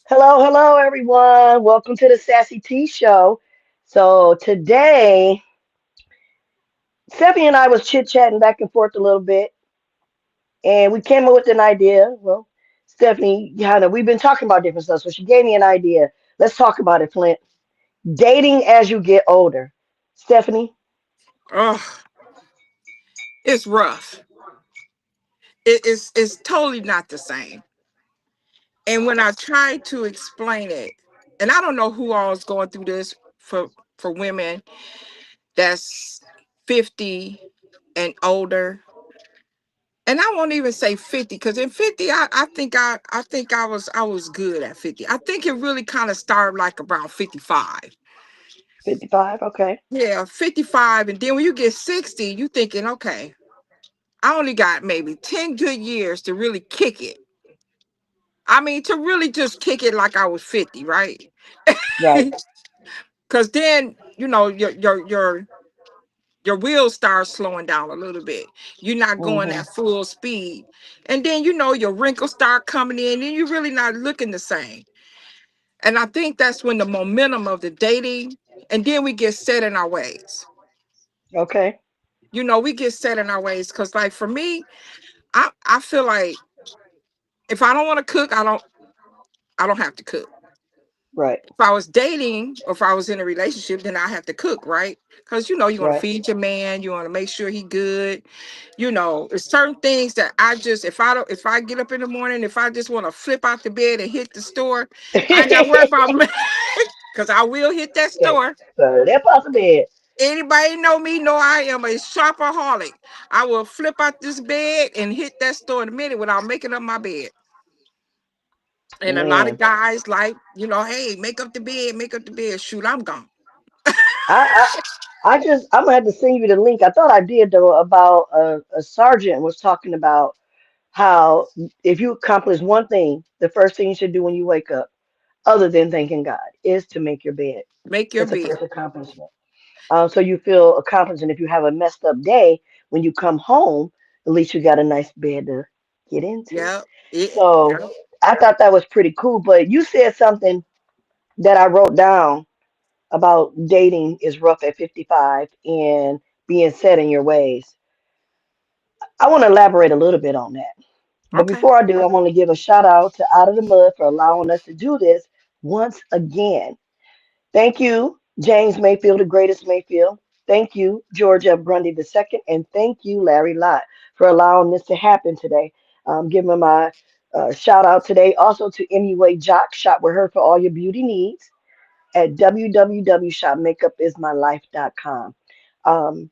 Hello, hello, everyone. Welcome to the Sassy T Show. So today, Stephanie and I was chit chatting back and forth a little bit, and we came up with an idea. Well, Stephanie, we've been talking about different stuff, so she gave me an idea. Let's talk about it, Flint. Dating as you get older. Stephanie, Oh, it's rough. It's totally not the same. And when I try to explain it, and I don't know who all is going through this for women that's 50 and older. And I won't even say 50 because in 50 I think I was good at 50. I think it really kind of started like around 55. 55. Okay. Yeah, 55, and then when you get 60, you thinking, okay, I only got maybe 10 good years to really kick it. I mean, to really just kick it like I was 50, right? Right. Because then, your wheels start slowing down a little bit. You're not going Hmm. at full speed. And then, your wrinkles start coming in and you're really not looking the same. And I think that's when the momentum of the dating, and then we get set in our ways. Okay. We get set in our ways. Because like for me, I feel like if I don't want to cook, I don't have to cook. Right. If I was dating or if I was in a relationship, then I have to cook, right? Because you want to Right. feed your man, you want to make sure he good. It's certain things that I just if I get up in the morning, if I just want to flip out the bed and hit the store, I ain't got to worry about because I will hit that Okay. store. So that possibility. Anybody know me? Know I am a shopaholic. I will flip out this bed and hit that store in a minute without making up my bed. And a lot of Man. guys like, hey, make up the bed, make up the bed. Shoot, I'm gone. I, I'm gonna have to send you the link. I thought I did though about a sergeant was talking about how if you accomplish one thing, the first thing you should do when you wake up, other than thanking God, is to make your bed. Make your That's the bed. first accomplishment. So you feel accomplished, and if you have a messed up day, when you come home, at least you got a nice bed to get into. Yeah. So Yeah. I thought that was pretty cool. But you said something that I wrote down about dating is rough at 55 and being set in your ways. I want to elaborate a little bit on that. But Okay. before I do, I want to give a shout out to Out of the Mud for allowing us to do this once again. Thank you, James Mayfield, the greatest Mayfield. Thank you, George F. Grundy II. And thank you, Larry Lott, for allowing this to happen today. Giving my shout out today also to Anyway Jock. Shop with her for all your beauty needs at www.shopmakeupismylife.com. Um,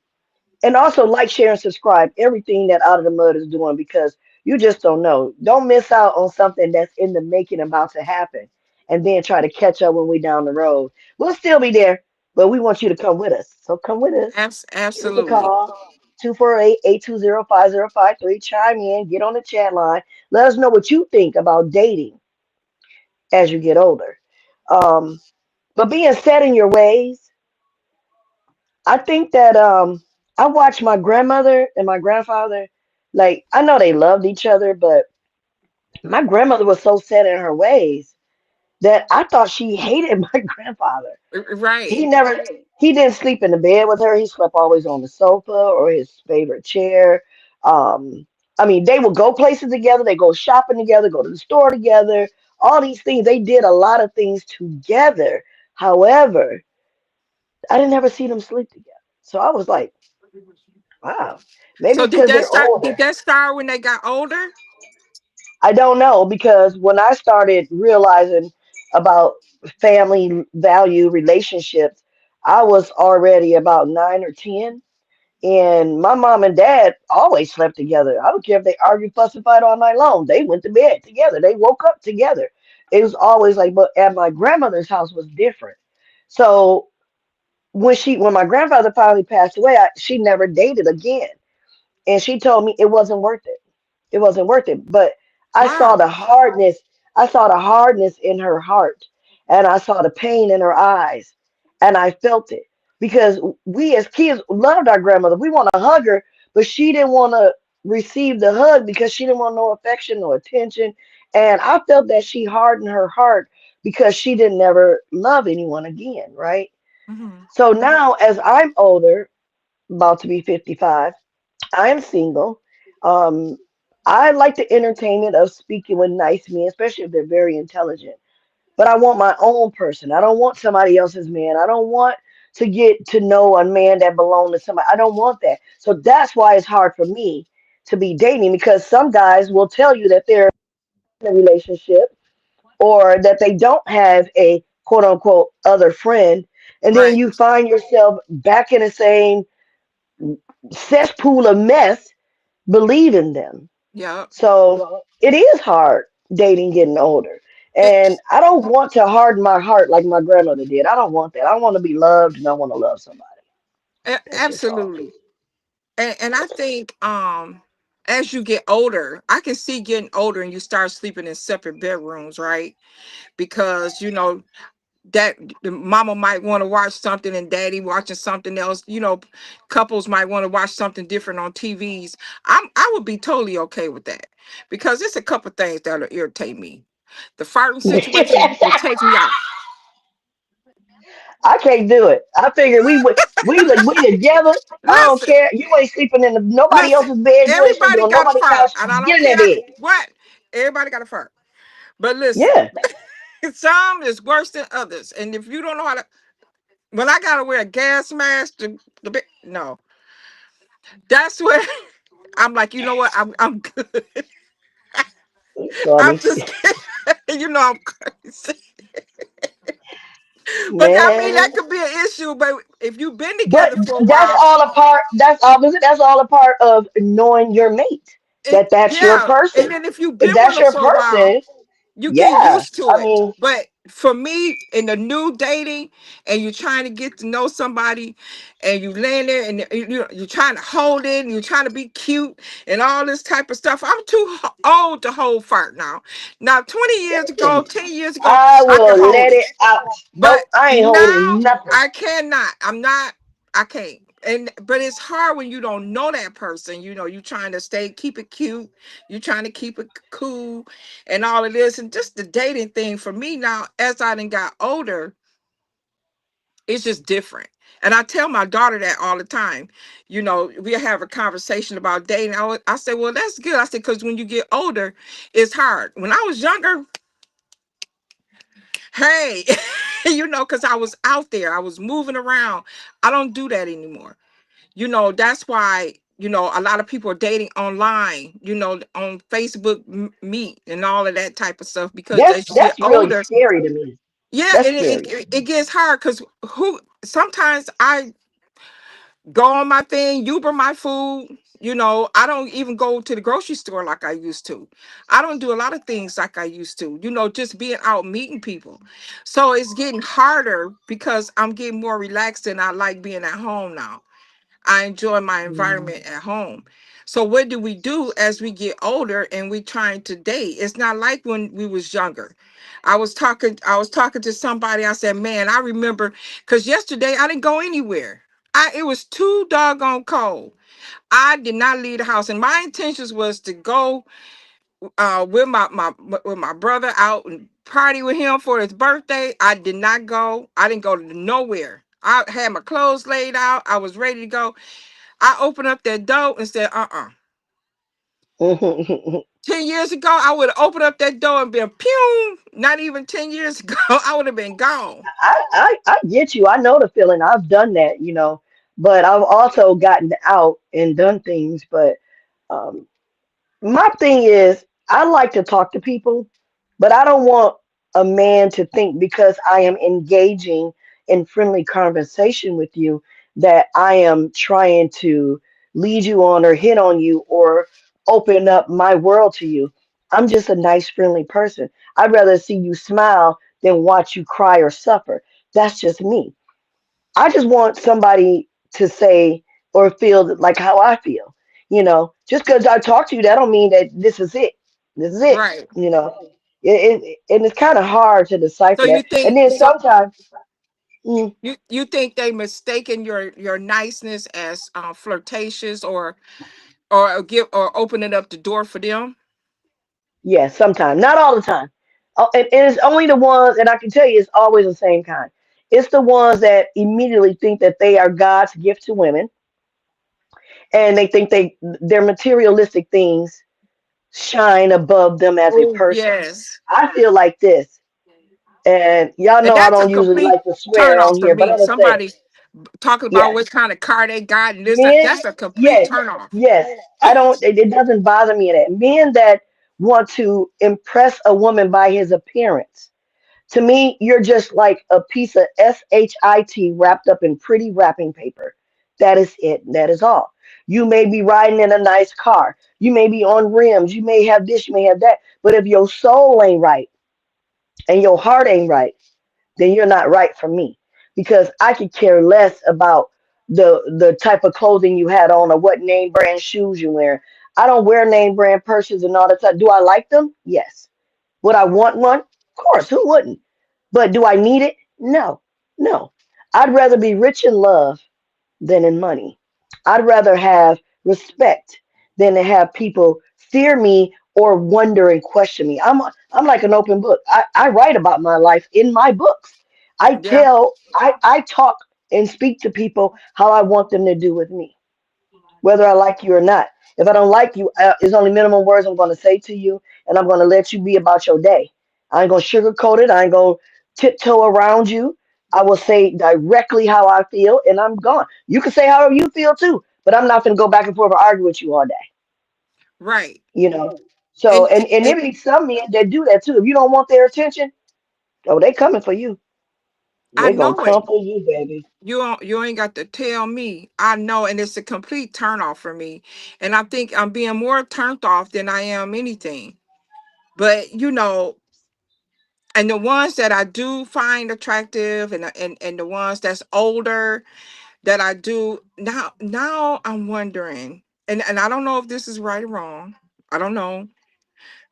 and also like, share, and subscribe everything that Out of the Mud is doing because you just don't know. Don't miss out on something that's in the making about to happen and then try to catch up when we down the road. We'll still be there, but we want you to come with us. So come with us. Give us a Absolutely. call. 248-820-5053. Chime in, get on the chat line. Let us know what you think about dating as you get older. Um, but being set in your ways, I think that I watched my grandmother and my grandfather. Like I know they loved each other, but my grandmother was so set in her ways that I thought she hated my grandfather. He Right. never he didn't sleep in the bed with her. He slept always on the sofa or his favorite chair. Um, I mean, they would go places together. They go shopping together, go to the store together. All these things. They did a lot of things together. However, I didn't ever see them sleep together. So I was like, wow, maybe So it's did because that they're start? Did older. that start when they got older? I don't know because when I started realizing about family value relationships, I was already about 9 or 10. And my mom and dad always slept together. I don't care if they argued, fuss, and fight all night long. They went to bed together. They woke up together. It was always like, but at my grandmother's house was different. So when my grandfather finally passed away, she never dated again, and she told me it wasn't worth it. It wasn't worth it. But I saw Wow. the hardness. I saw the hardness in her heart, and I saw the pain in her eyes, and I felt it because we as kids loved our grandmother. We want to hug her, but she didn't want to receive the hug because she didn't want no affection or attention. And I felt that she hardened her heart because she didn't never love anyone again, right? Hmm. So now, as I'm older, about to be 55, I am single. Um, I like the entertainment of speaking with nice men, especially if they're very intelligent. But I want my own person. I don't want somebody else's man. I don't want to get to know a man that belongs to somebody. I don't want that. So that's why it's hard for me to be dating, because some guys will tell you that they're in a relationship or that they don't have a quote unquote other friend. And then Right. you find yourself back in the same cesspool of mess believing them. Yep. So it is hard dating getting older. A- And I don't want to harden my heart like my grandmother did. I don't want that. I want to be loved and I want to love somebody. That's just all. Absolutely. And I think as you get older, I can see getting older and you start sleeping in separate bedrooms, right? Because that the mama might want to watch something and daddy watching something else. Couples might want to watch something different on TVs. I would be totally okay with that because it's a couple things that'll irritate me. The farting situation will take me out. I can't do it. I figure we together. I don't Listen, care. You ain't sleeping in nobody listen. else's bed. You ain't sleeping Everybody on got a nobody's fart, couch. and I Get don't in that care bed. what. Everybody got a fart. But listen, Yeah. some is worse than others. And if you don't know how to, when I gotta wear a gas mask, no, that's where I'm like, you know what? I'm good. I'm Funny. just kidding. I'm crazy. But I mean, that Man. could be an issue. But if you've been But together for a that's while, all a part. That's opposite. That's all a part of knowing your mate. That's your yeah. And person. then if you've If been with that's them your for a while, person, you get yeah. used to I it. mean, But for me, in the new dating, and you're trying to get to know somebody, and you land there, and you're trying to hold it, and you're trying to be cute, and all this type of stuff. I'm too old to hold fart now. Now, 20 years ago, 10 years ago, I I could will hold let it. it out. But Nope, I ain't now holding nothing. I cannot. I'm not. I can't. And but it's hard when you don't know that person. You trying to keep it cute. You trying to keep it cool, and all of this, and just the dating thing for me now. As I done got older, it's just different. And I tell my daughter that all the time. We have a conversation about dating. I say, well, that's good. I said, because when you get older, it's hard. When I was younger, hey, because I was out there, I was moving around. I don't do that anymore. That's why, a lot of people are dating online, on Facebook Meet and all of that type of stuff, because That's as you get that's really older, scary to me. yeah, That's and it, scary. it, it gets hard because sometimes I go on my thing, Uber my food. I don't even go to the grocery store like I used to. I don't do a lot of things like I used to, just being out meeting people. So it's getting harder because I'm getting more relaxed and I like being at home now. I enjoy my Mm. environment at home. So what do we do as we get older and we trying to date? It's not like when we was younger. I was talking to somebody. I said, man, I remember because yesterday I didn't go anywhere. It was too doggone cold. I did not leave the house. And my intentions was to go with my brother out and party with him for his birthday. I did not go. I didn't go to nowhere. I had my clothes laid out. I was ready to go. I opened up that door and said, 10 years ago, I would have opened up that door and been pew. Not even 10 years ago, I would have been gone. I get you. I know the feeling. I've done that, but I've also gotten out and done things. But um, my thing is, I like to talk to people, but I don't want a man to think because I am engaging in friendly conversation with you that I am trying to lead you on or hit on you or open up my world to you. I'm just a nice, friendly person. I'd rather see you smile than watch you cry or suffer. That's just me. I just want somebody to say or feel like how I feel. Just because I talk to you, that don't mean that this is it. This is it. Right. And it's kind of hard to So decipher you that. And think then so sometimes, mm, you think they mistaken your niceness as flirtatious or give or opening up the door for them? Yes, sometimes, not all the time. And it's only the ones, and I can tell you, it's always the same kind. It's the ones that immediately think that they are God's gift to women, and they think their materialistic things shine above them as a Oh person. yes. I feel like this, and y'all And know I that's a don't usually complete like to turn swear on off for here, but me. I'm gonna say, Somebody talking about yes, what kind of car they got and this, that, men, that's a complete yes, turn off. yes. I don't. It doesn't bother me that men that want to impress a woman by his appearance. To me, you're just like a piece of shit wrapped up in pretty wrapping paper. That is it. That is all. You may be riding in a nice car. You may be on rims. You may have this. You may have that. But if your soul ain't right and your heart ain't right, then you're not right for me. Because I could care less about the type of clothing you had on or what name brand shoes you wear. I don't wear name brand purses and all that stuff. Do I like them? Yes. Would I want one? Of course, who wouldn't? But do I need it? No, no. I'd rather be rich in love than in money. I'd rather have respect than to have people fear me or wonder and question me. I'm like an open book. I write about my life in my books. Yeah. I talk and speak to people how I want them to do with me, whether I like you or not. If I don't like you, it's only minimum words I'm going to say to you, and I'm going to let you be about your day. I ain't going to sugarcoat it. I ain't going to tiptoe around you. I will say directly how I feel, and I'm gone. You can say however you feel too, but I'm not going to go back and forth and argue with you all day. Right. You know. So, And, and there be some men that do that too. If you don't want their attention, oh, they coming for you. I They gonna know it. come for you, baby. You ain't got to tell me. I know, and it's a complete turn off for me. And I think I'm being more turned off than I am anything. But and the ones that I do find attractive, and the ones that's older that I do now I'm wondering, and I don't know if this is right or wrong. I don't know,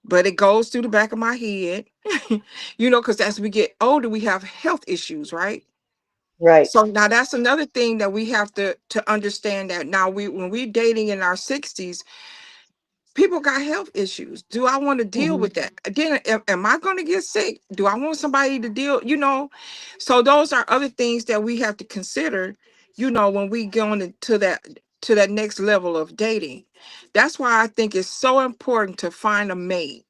but it goes through the back of my head. Because as we get older, we have health issues, right? Right. So now that's another thing that we have to understand, that now when we're dating in our 60s, people got health issues. Do I want to deal Hmm. with that? Again, am I going to get sick? Do I want somebody to deal, So those are other things that we have to consider, when we go into that next level of dating. That's why I think it's so important to find a mate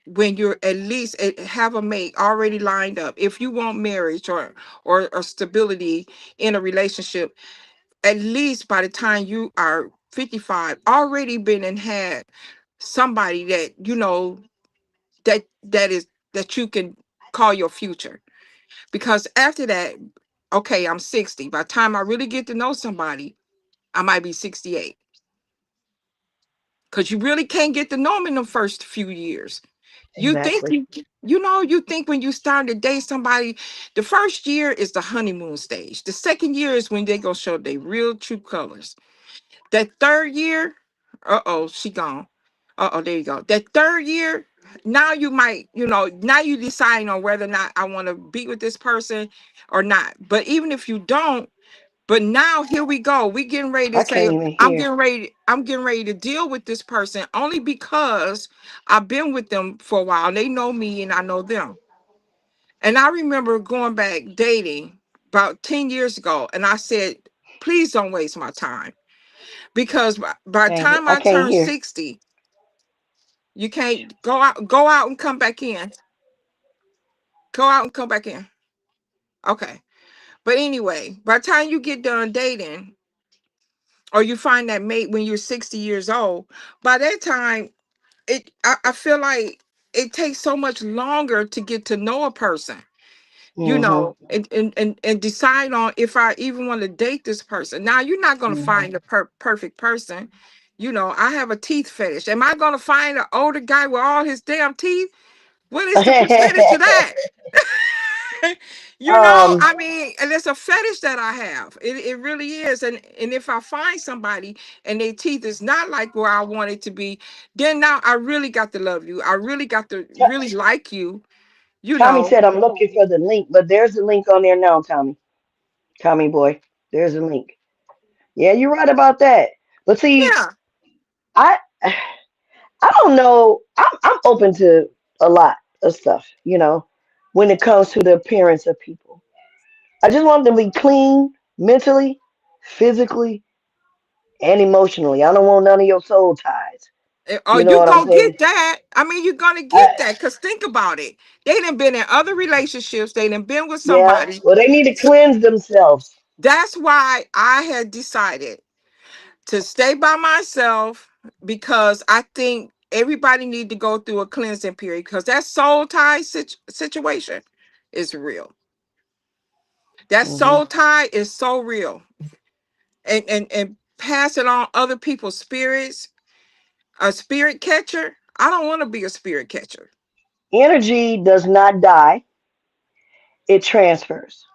when you're at least have a mate already lined up. If you want marriage or stability in a relationship, at least by the time you are 55, already been and had somebody that that you can call your future. Because after that, okay, I'm 60. By the time I really get to know somebody, I might be 68. Because you really can't get to know them in the first few years. You think Exactly. you think when you start to date somebody, the first year is the honeymoon stage. The second year is when they gonna show their real true colors. That third year, uh-oh, she gone. Uh-oh, there you go. That third year, now you might, now you decide on whether or not I want to be with this person or not. But even if you don't, but now here we go. We getting ready to I say, can't even hear. I'm getting ready to deal with this person only because I've been with them for a while. They know me and I know them. And I remember going back dating about 10 years ago, and I said, please don't waste my time. Because by the time I I can't turn hear. 60, you can't go out and come back in. Go out and come back in. Okay. But anyway, by the time you get done dating, or you find that mate when you're 60 years old, by that time, I feel like it takes so much longer to get to know a person, Hmm. and decide on if I even want to date this person. Now, you're not going to Hmm. find the perfect person. I have a teeth fetish. Am I going to find an older guy with all his damn teeth? What is the percentage of that? um, I mean, and it's a fetish that I have. It really is. And if I find somebody and their teeth is not like where I want it to be, then now I really got to love you. I really got to really like you, you Tommy know. said I'm looking for the link, but there's the link on there now, Tommy. Tommy boy, there's a link. Yeah, you're right about that. But see, Yeah. I I don't know. I'm open to a lot of stuff, when it comes to the appearance of people. I just want them to be clean mentally, physically, and emotionally. I don't want none of your soul ties. Oh, You know you what I'm gonna saying? get that. I mean, you're gonna I, get that. Cause think about it. They done been in other relationships. They done been with yeah. somebody. Well, they need to So cleanse themselves. that's why I had decided to stay by myself, because I think everybody need to go through a cleansing period, because that soul tie situation is real. That Hmm. soul tie is so real. And passing on other people's spirits, a spirit catcher. I don't want to be a spirit catcher. Energy does not die; it transfers.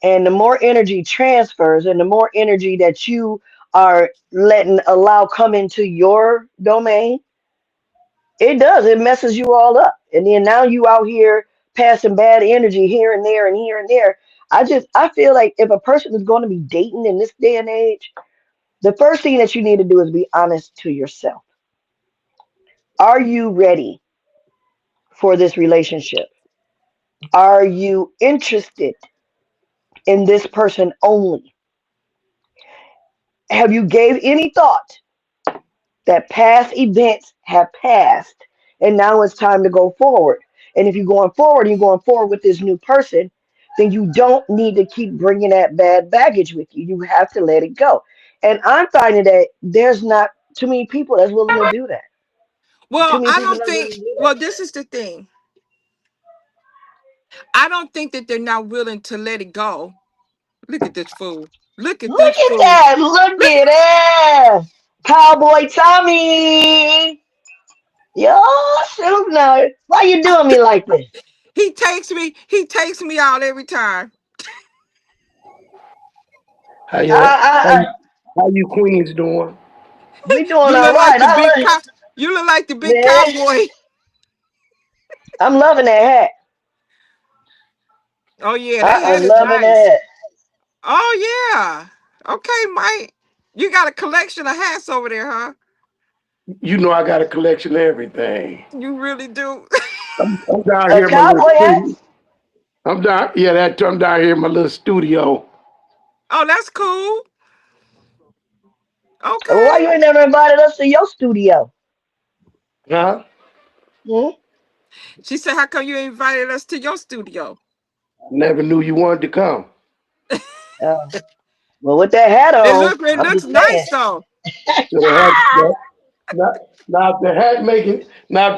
And the more energy transfers, and the more energy that you are letting allow come into your domain, it does. It messes you all up. And then now you out here passing bad energy here and there and here and there. I feel like if a person is going to be dating in this day and age, the first thing that you need to do is be honest to yourself. Are you ready for this relationship? Are you interested in this person only? Have you gave any thought that past events have passed and now it's time to go forward? And if you're going forward with this new person, then you don't need to keep bringing that bad baggage with you. You have to let it go. And I'm finding that there's not too many people that's willing to do that. Too Well, many I people don't that's willing think, to do well, this is the thing. I don't think that they're not willing to let it go. Look at this fool. Look that. at Look this at fool. that. Look Look, at that. Cowboy Tommy. Yo, shoot now. Why you doing me like this? he takes me out every time. How you I, I, how you queens doing? we doing You all look like right. the big cow. You look like the big Man, cowboy. I'm loving that hat. Oh yeah, that I am hat is loving nice. that Oh yeah. Okay, Mike. You got a collection of hats over there, huh? You know I got a collection of everything. You really do. I'm down hat. here A in my little cowboy hat. studio. I'm down here in my little studio. Oh, that's cool. Why Okay. you ain't never invited us to your studio? Huh? Hmm? She said, "How come you invited us to your studio?" Never knew you wanted to come. Uh, well, with that hat on, It I'm looks just saying. nice though. Should have had that. Now, now if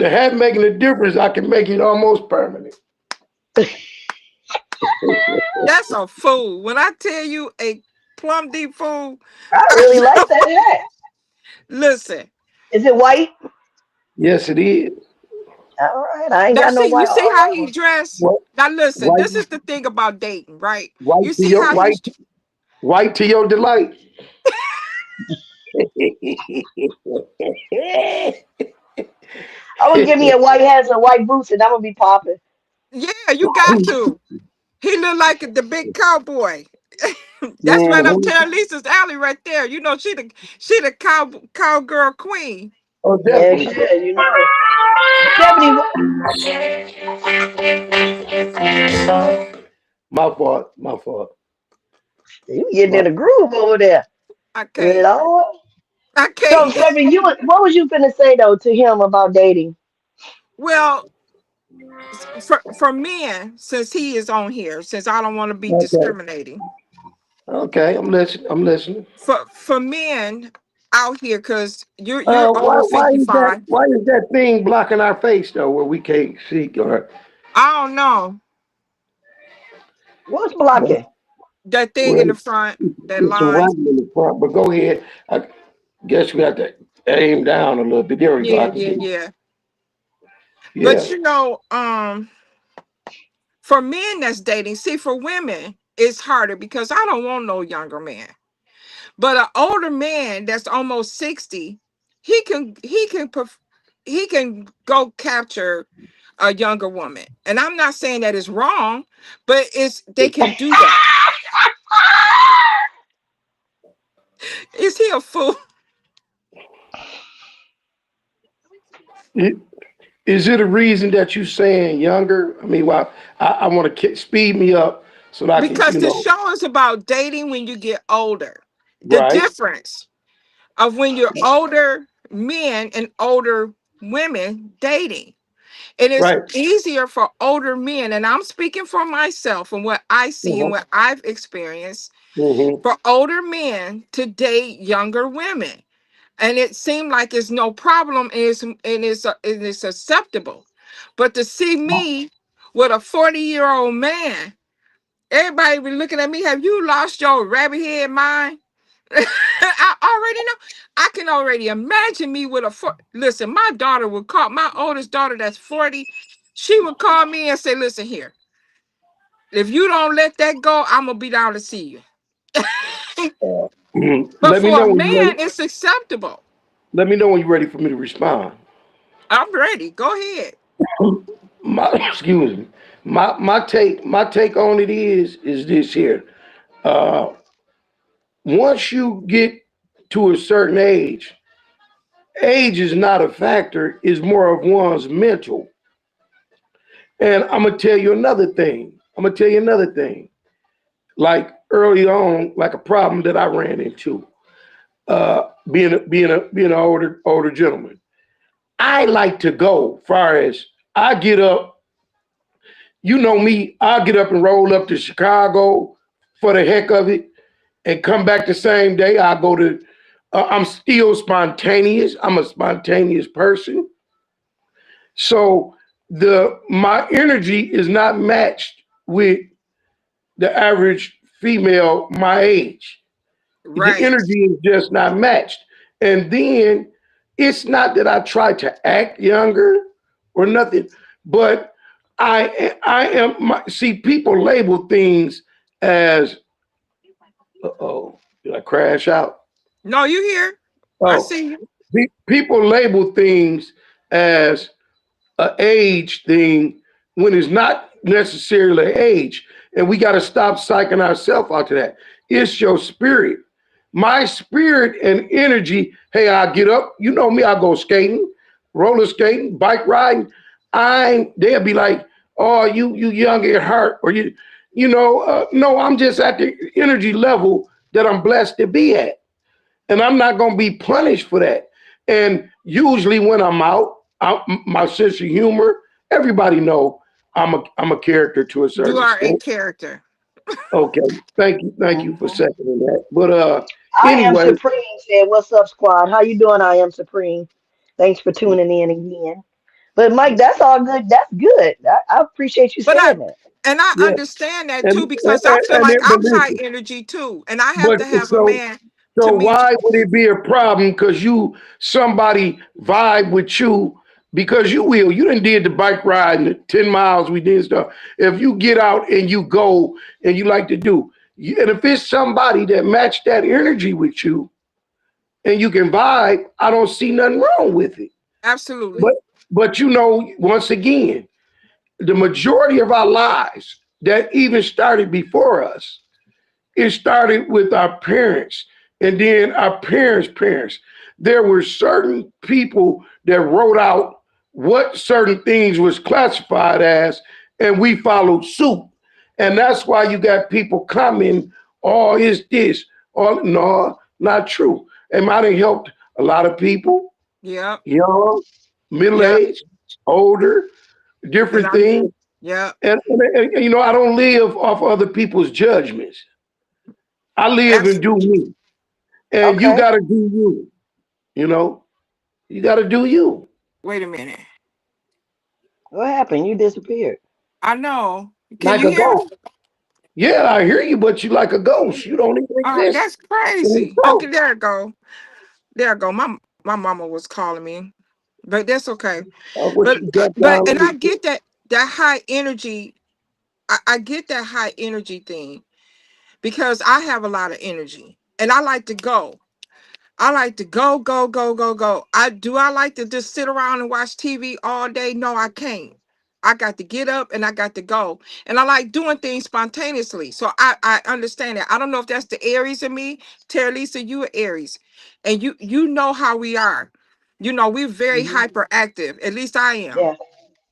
the hat making a difference, I can make it almost permanent. That's a fool. When I tell you a plum deep fool, I really like that hat. listen. Is it white? Yes, it is. All right, I ain't Now got no see, you white see on how that he one. dressed? What Now listen, white this is the thing about dating, right? white You to see your how he's white to your delight. I would give me a white hat and some white boots, and I'm gonna be popping. yeah, you got to. He look like the big cowboy. That's right up Mhm. Terralisa's alley right there. You know, she the cowgirl queen. Oh, Heck definitely. yeah, Stephanie, My fault. My fault. you getting My, in a groove over there. I can't. Lord. I So, can't. Stephanie, what was you finna say though to him about dating? Well, for men, since he is on here, since I don't want to be okay. discriminating, Okay. I'm listening. I'm listening. for men out here, because you're over Why 55. why is that thing blocking our face though, where we can't see or I don't know What's blocking? that thing in well, the front, that it's some line. writing in the front. But go ahead. I guess we got to aim down a little bit. There we go. I Yeah, can yeah, see. yeah. But Yeah. for men that's dating, see, for women, it's harder because I don't want no younger man. But an older man that's almost 60, he can he can he can go capture a younger woman. And I'm not saying that it's wrong, but it's they can do that. Is he a fool? I- Is it a reason that you saying younger? I mean, well, I want to speed me up so that I can, Because the show is about dating when you get older. The right, difference of when you're older men and older women dating. And it's right. easier for older men, and I'm speaking for myself and what I see and Hmm. what I've experienced, Hmm. for older men to date younger women. And it seemed like it's no problem and it's acceptable. But to see me with a 40-year-old man, everybody be looking at me, have you lost your rabbit head mind? I already know. I can already imagine me with a listen, my daughter would call my oldest daughter that's 40. She would call me and say, listen here, if you don't let that go, I'm gonna be down to see you. But Let me for a know when you're ready. man, it's acceptable. Let me know when you're ready for me to respond. I'm ready. Go ahead. My excuse me. My take on it is this here. Uh, Once you get to a certain age is not a factor. Is more of one's mental. And I'm gonna tell you another thing. I'm gonna tell you another thing. Like early on, like a problem that I ran into. Being an older gentleman. I like to go. Far as I get up, you know me. I get up and roll up to Chicago for the heck of it, and come back the same day. I go to. I'm still spontaneous. I'm a spontaneous person. So my energy is not matched with the average female my age. The Right. energy is just not matched. And then it's not that I try to act younger or nothing, but I am see people label things as oh, did I crash out? No, you here. I Oh, see you. people label things as a age thing when it's not necessarily age. And we got to stop psyching ourselves out to that. It's your spirit. My spirit and energy. Hey, I get up. You know me. I go skating, roller skating, bike riding. They'll be like, "Oh, you young at heart," or no. I'm just at the energy level that I'm blessed to be at, and I'm not going to be punished for that. And usually when I'm out, my sense of humor, everybody know I'm a character to a You certain are a extent. character. Okay, thank you for Mhm. seconding that. But I am anyway, Supreme said, "What's up, squad? How you doing? I am Supreme. Thanks for tuning in again." But Mike, that's all good. That's good. I appreciate you But saying that. I yeah, understand that and too because I feel and like it, but I'm high listen, energy too. And I have but to have a so man to So meet. why would it be a problem? Because somebody vibe with you because you will. You done did the bike ride and the 10 miles we did stuff. If you get out and you go and you like to do, and if it's somebody that match that energy with you and you can vibe, I don't see nothing wrong with it. But Absolutely. once again, the majority of our lives that even started before us, it started with our parents and then our parents' parents. There were certain people that wrote out what certain things was classified as, and we followed suit. And that's why you got people coming, oh, is this? Oh, no, not true. And might have helped a lot of people, Yep. young, middle Yep. age, older, And different I'm things. yep. And I don't live off other people's judgments. I live and do Absolutely. me. And you Okay. got to do you. You know, you got to do you. Wait a minute. What happened? You disappeared. I know. Can Like you a hear ghost. me? Yeah, I hear you, but you like a ghost. You don't even Oh, exist that's in the crazy. truth. Okay, there it go. There it go. My mama was calling me. But that's okay. I wish But you got but down a and I little bit. get that high energy. I get that high energy thing because I have a lot of energy and I like to go. I like to go, go, go, go, go. I like to just sit around and watch TV all day? No, I can't. I got to get up and I got to go. And I like doing things spontaneously. So I understand that. I don't know if that's the Aries in me. Terralisa, you are Aries. And you know how we are. we're very Hmm. hyperactive. At least I am. Yeah.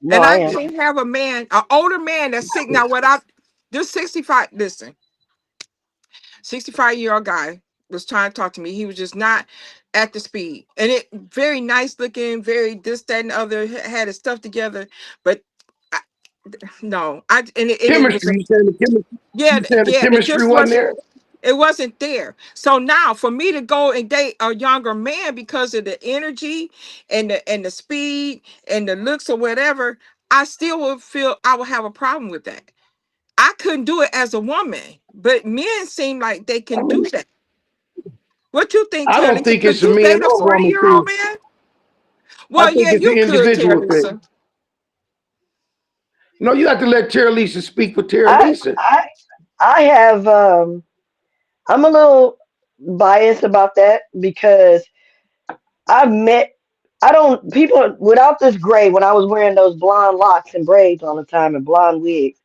No, And I I am. can't have a man, an older man that's sitting now without this 65. Listen, 65-year-old guy was trying to talk to me. He was just not at the speed. And it very nice looking, very this, that, and the other, had his stuff together. But I, no, and it was Chemistry. You saying the chemistry? yeah, You saying the it chemistry just wasn't wasn't. there? It wasn't there. So now for me to go and date a younger man because of the energy and the speed and the looks or whatever, I still would feel I would have a problem with that. I couldn't do it as a woman, but men seem like they I can mean, do that. What you think, I Terry don't Lisa? think Could it's a you man date a or woman 40-year-old thing. man? I Well, think yeah, it's an you could, Terry individual thing. Lisa. No, you have to let Terra Lisa speak for Terra I Lisa. I I have I'm a little biased about that because I've met I don't people without this gray when I was wearing those blonde locks and braids all the time and blonde wigs.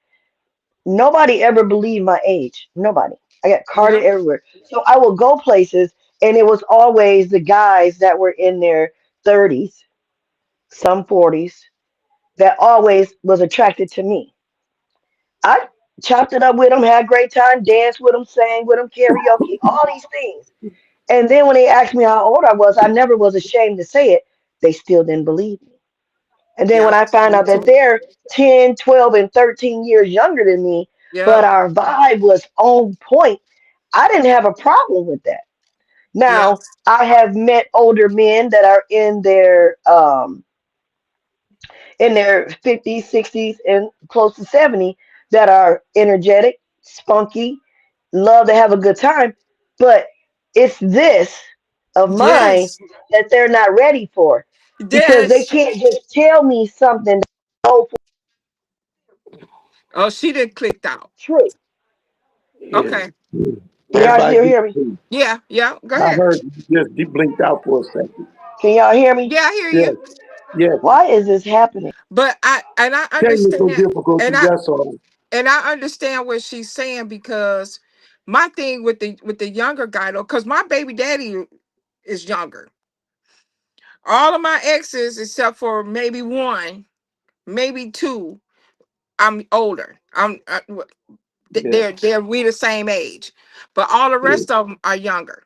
Nobody ever believed my age. Nobody. I got carded Yeah. everywhere. So I would go places and it was always the guys that were in their 30s, some 40s, that always was attracted to me. I chopped it up with them, had a great time, danced with them, sang with them, karaoke, all these things. And then when they asked me how old I was, I never was ashamed to say it. They still didn't believe me. And then when Yep. I found Me out that too. they're 10, 12, and 13 years younger than me, but Yep. our vibe was on point, I didn't have a problem with that. Yep. Now, I have met older men that are in their 50s, 60s, and close to 70 that are energetic, spunky, love to have a good time. But it's this of mine Yes. that they're not ready for because they Yes. can't just tell me something that's so Oh, she did clicked out. true. Yeah. Okay. Can y'all Everybody still be hear me? cool. Yeah. Yeah. Go I ahead. heard you just blinked out for a second. Can y'all hear me? Yeah, I hear Yes, you. yes. Why is this happening? But I Technical understand, and difficulties, I that's all. and I understand what she's saying because my thing with the younger guy though, because my baby daddy is younger. All of my exes, except for maybe one, maybe two, I'm older. Yeah, they're we the same age, but all the yeah, rest of them are younger.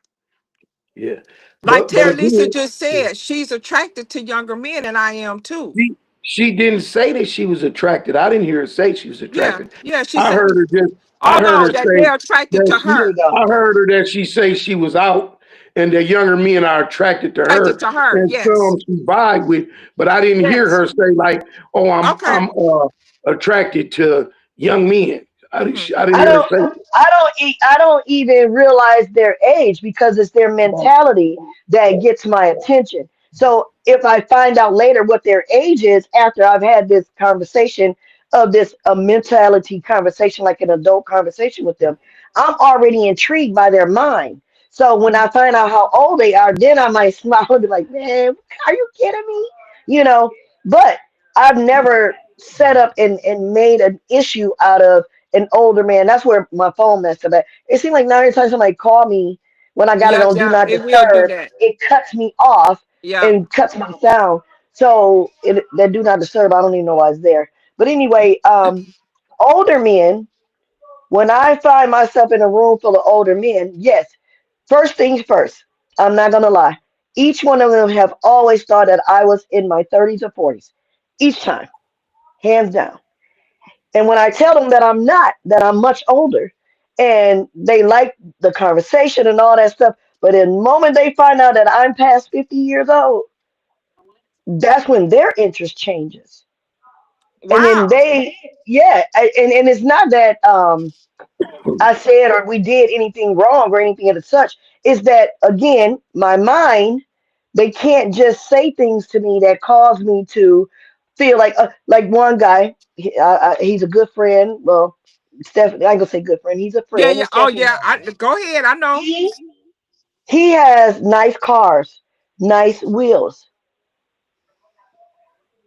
yeah. Like But Terry Lisa again, just said, she's attracted to younger men, and I am too. she didn't say that she was attracted. I didn't hear her say she was Yeah, attracted. yeah. She I said, heard her just I "Oh heard no, her that say they're attracted that to she Here we her, go. I heard her that she say she was out and that younger men are attracted to attracted her to her." and Yes, some she vibe with, but I didn't hear yes. her say like, "Oh, Okay. I'm attracted to young men." Hmm. I didn't I hear her don't say I don't even realize their age because it's their that. mentality that gets my attention. So if I find out later what their age is after I've had this conversation of this a mentality conversation like an adult conversation with them, I'm already intrigued by their mind. So when I find out how old they are, then I might smile and be like, "Man, are you kidding me?" You know, but I've never set up and made an issue out of an older man. That's where my phone messed up at. It seemed like now every time somebody call me when I got it Yeah, on Do yeah. Not It will do Disturb, that. it cuts me off Yeah. and cuts my sound. So that Do Not Disturb, I don't even know why it's there. But anyway, older men, when I find myself in a room full of older men, yes, first things first, I'm not gonna lie. Each one of them have always thought that I was in my 30s or 40s. Each time, hands down. And when I tell them that I'm not, that I'm much older, and they like the conversation and all that stuff, but the moment they find out that I'm past 50 years old, that's when their interest changes. And then Wow. they, yeah, and it's not that I said or we did anything wrong or anything of such. Is that again, my mind, they can't just say things to me that cause me to feel like one guy, he's a good friend. Well, Stephanie, I ain't gonna say good friend. He's a Yeah, friend, yeah. and Oh, Stephanie yeah. knows him. Go ahead. I know. He he has nice cars, nice wheels,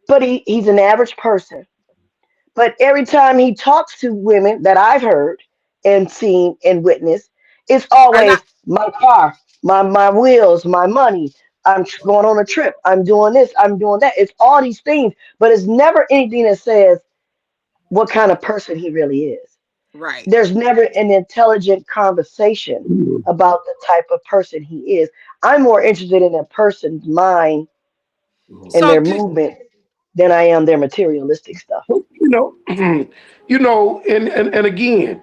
but he's an average person. But every time he talks to women that I've heard and seen and witnessed, it's And I always my car, my wheels, my money. I'm going on a trip. I'm doing this. I'm doing that. It's all these things, but it's never anything that says what kind of person he really is. Right. There's never an intelligent conversation about the type of person he is. I'm more interested in a person's mind and So their do movement than I am their materialistic stuff. You know, and again,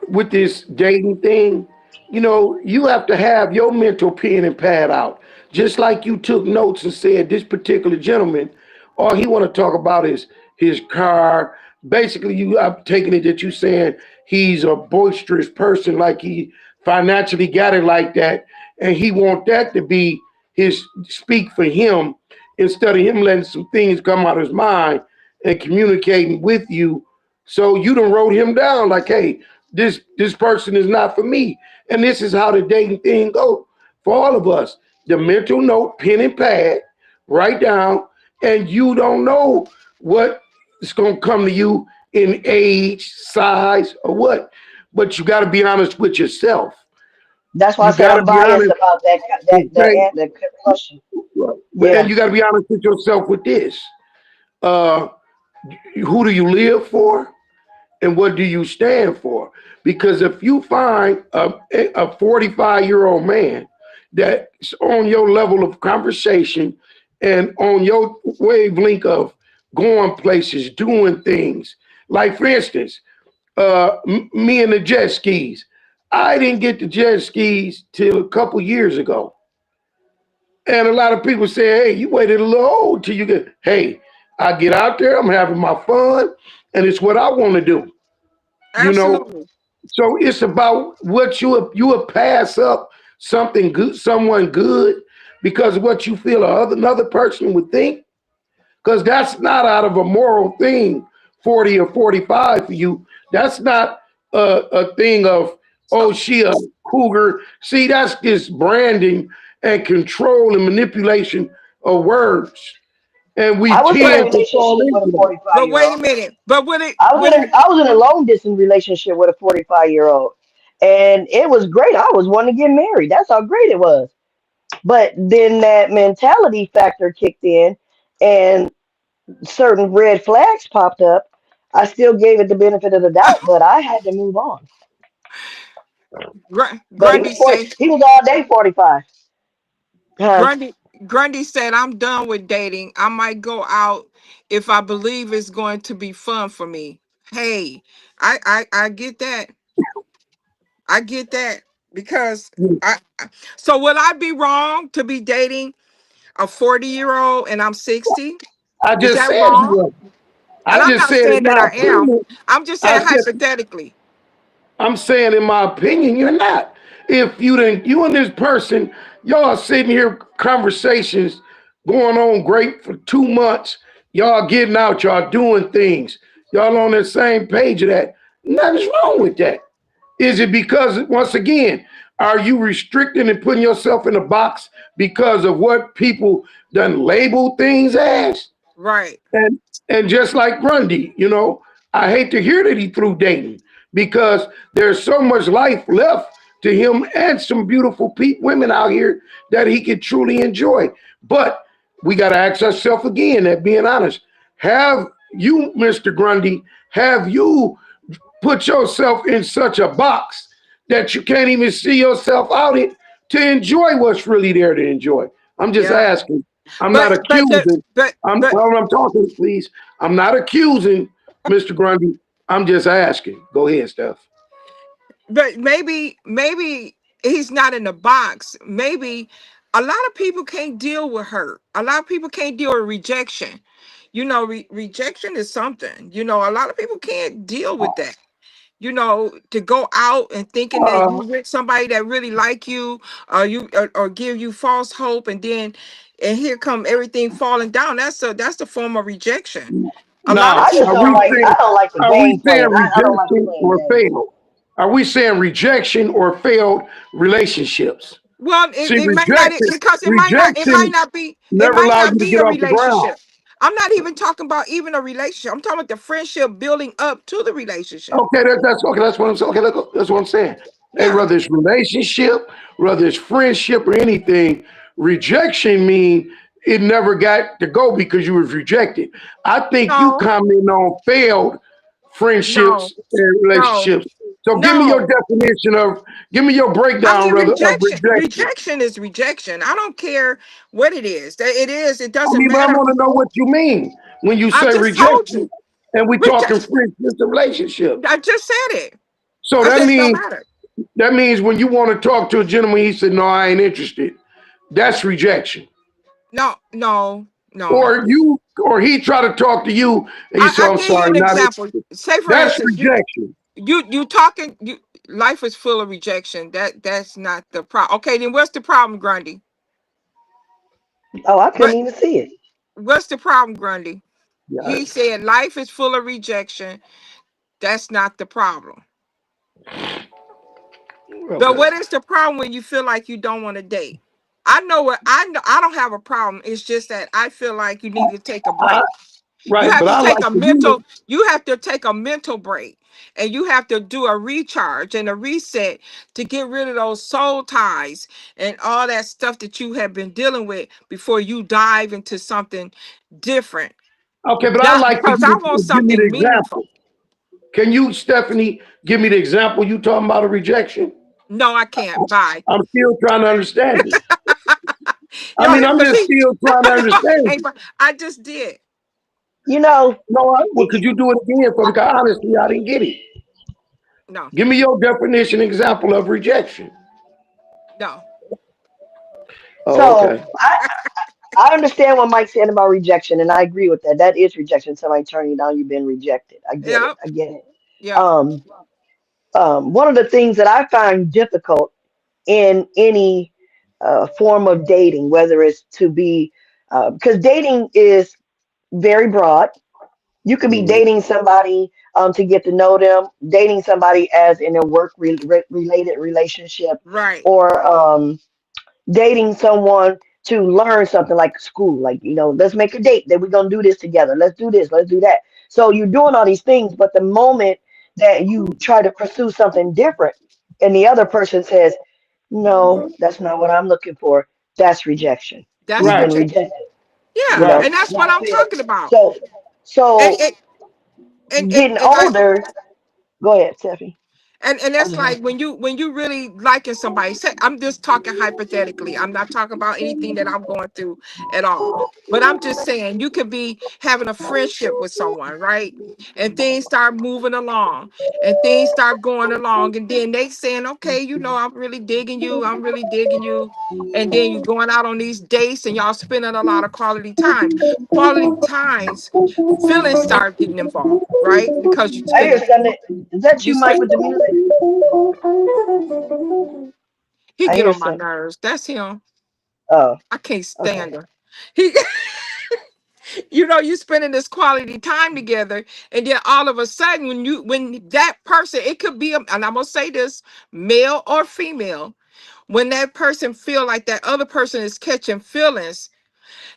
with this dating thing, you have to have your mental pen and pad out. Just like you took notes and said this particular gentleman, all he want to talk about is his car. Basically, I'm taking it that you saying he's a boisterous person, like he financially got it like that, and he want that to be his speak for him instead of him letting some things come out of his mind and communicating with you. So you done wrote him down like, hey, this person is not for me. And this is how the dating thing goes for all of us. The mental note, pen and pad, write down, and you don't know what is gonna come to you in age, size, or what. But you gotta be honest with yourself. That's why I You said gotta I'm be biased honest about and say, that question. and Yeah, you gotta be honest with yourself with this. Uh, who do you live for? And what do you stand for? Because if you find a 45-year-old man that's on your level of conversation and on your wavelength of going places, doing things, like for instance, me and the jet skis, I didn't get the jet skis till a couple years ago. And a lot of people say, hey, you waited a little old till you get, hey, I get out there, I'm having my fun, and it's what I want to do. You know, absolutely. so it's about what you will pass up something good, someone good, because of what you feel another person would think. Because that's not out of a moral thing, 40 or 45 for you. That's not a thing of, oh, So she a cougar. See, that's just branding and control and manipulation of words. And we I was in a tend to fall relationship with a into that. 45 but year wait a old. minute. But I was in a long distance relationship with a 45-year-old, and it was great. I was wanting to get married. That's how great it was. But then that mentality factor kicked in, and certain red flags popped up. I still gave it the benefit of the doubt, but I had to move on. But Grundy say he was all day 45. Huh? Grundy Grundy said, I'm done with dating. I might go out if I believe it's going to be fun for me. Hey, I get that. I get that because so would I be wrong to be dating a 40-year-old and I'm 60? I Is just that said you wrong? were. And I I'm just not said in saying that my I am. opinion. I'm just I saying said hypothetically. I'm saying in my opinion, you're not. If you and this person, y'all are sitting here conversations going on great for 2 months, y'all getting out, y'all doing things, y'all on the same page of that. Nothing's wrong with that. Is it because once again, are you restricting and putting yourself in a box because of what people done label things as? Right. And just like Grundy, I hate to hear that he threw dating because there's so much life left to him and some beautiful women out here that he could truly enjoy. But we got to ask ourselves again, at being honest, have you, Mr. Grundy, have you put yourself in such a box that you can't even see yourself out it to enjoy what's really there to enjoy? I'm just Yeah. asking. I'm not But accusing. but Well, I'm talking, please. I'm not accusing Mr. Grundy. I'm just asking. Go ahead, Steph. maybe he's not in the box. Maybe a lot of people can't deal with hurt. A lot of people can't deal with rejection. Rejection is something. A lot of people can't deal with that. To go out and thinking that you Uh, with somebody that really like you, or give you false hope, and here come everything falling down. That's a form of rejection. A lot of now, I just people. I don't like the are we game saying playing. I don't like rejection playing or games. failed? Are we saying rejection or failed relationships? Well, See, it might not, because it might rejection not be it never might allows not you to be get a off the ground. relationship. I'm not even talking about even a relationship. I'm talking about the friendship building up to the relationship. Okay, that's okay. That's what I'm saying. Okay, that's what I'm saying. Hey, Yeah. whether it's relationship, whether it's friendship or anything, Rejection mean it never got to go because you was rejected. I think you No, comment on failed no, friendships and no, relationships. So no. give me your I breakdown mean, rather of rejection. rejection is rejection. I don't care what it is. That it is. It I doesn't mean, but I matter. want to know what you mean when you I say just told rejection you. and we talking Rejection. friendships and relationships. I just said it. So I said it don't matter. that means when you want to talk to a gentleman, he said, "No, I ain't interested." That's rejection. No, no, no. Or he try to talk to you and you say, I "I'm give you sorry, an not example. interested." Say for That's instance, rejection. you talking. Life is full of rejection. That's not the problem. Okay, then what's the problem, Grundy? Oh, I couldn't What even see it. what's the problem, Grundy? Yeah. He said life is full of rejection. That's not the problem. But Okay. what is the problem when you feel like you don't want to date? I know what I know. I don't have a problem. It's just that I feel like you need to take a I, break. You right, have but to I take like a for you mental. You have to take a mental break, and you have to do a recharge and a reset to get rid of those soul ties and all that stuff that you have been dealing with before you dive into something different. okay, but I Not like for because you I to want give me the something meaningful. example. Can you, Stephanie, give me the example you talking about a rejection? No, I can't. Bye. I'm still trying to understand it. I Yo, mean, I'm because just he. still trying to No, I understand can't. it. I just did. You know, No, well, it, could you do it again for me? I- Because honestly, I didn't get it. No, Give me your definition example of rejection. no. Oh, so okay. I understand what Mike's saying about rejection, and I agree with that. That is rejection. Somebody turning you down, you've been rejected. I get it. Yep. I get it. Yep. Um, one of the things that I find difficult in any form of dating, whether it's to be, because dating is very broad. You could be Mhm. dating somebody to get to know them, dating somebody as in a related relationship, Right. or dating someone to learn something like school. Like, let's make a date that we're going to do this together. Let's do this. Let's do that. So you're doing all these things, but the moment that you try to pursue something different and the other person says, no, that's not what I'm looking for, that's rejection. That's You've been Right, rejection. rejected, Yeah, right. and that's what not I'm fair. talking about. So, And so getting like older, go ahead, Steffi. and I that's was going like to when you really liking somebody. Say, I'm just talking hypothetically. I'm not talking about anything that I'm going through at all. But I'm just saying you could be having a friendship with someone, right? And things start moving along and things start going along. And then they saying, okay, I'm really digging you. I'm really digging you. And then you're going out on these dates and y'all spending a lot of quality time. Quality times, feelings start getting involved, right? Because you I hear spending something. Is that you you, Mike, spend with the music? he I get hear on my something. nerves. That's him. Oh, I can't okay. stand her. He you spending this quality time together, and then all of a sudden when that person, it could be and I'm gonna say this, male or female, when that person feel like that other person is catching feelings,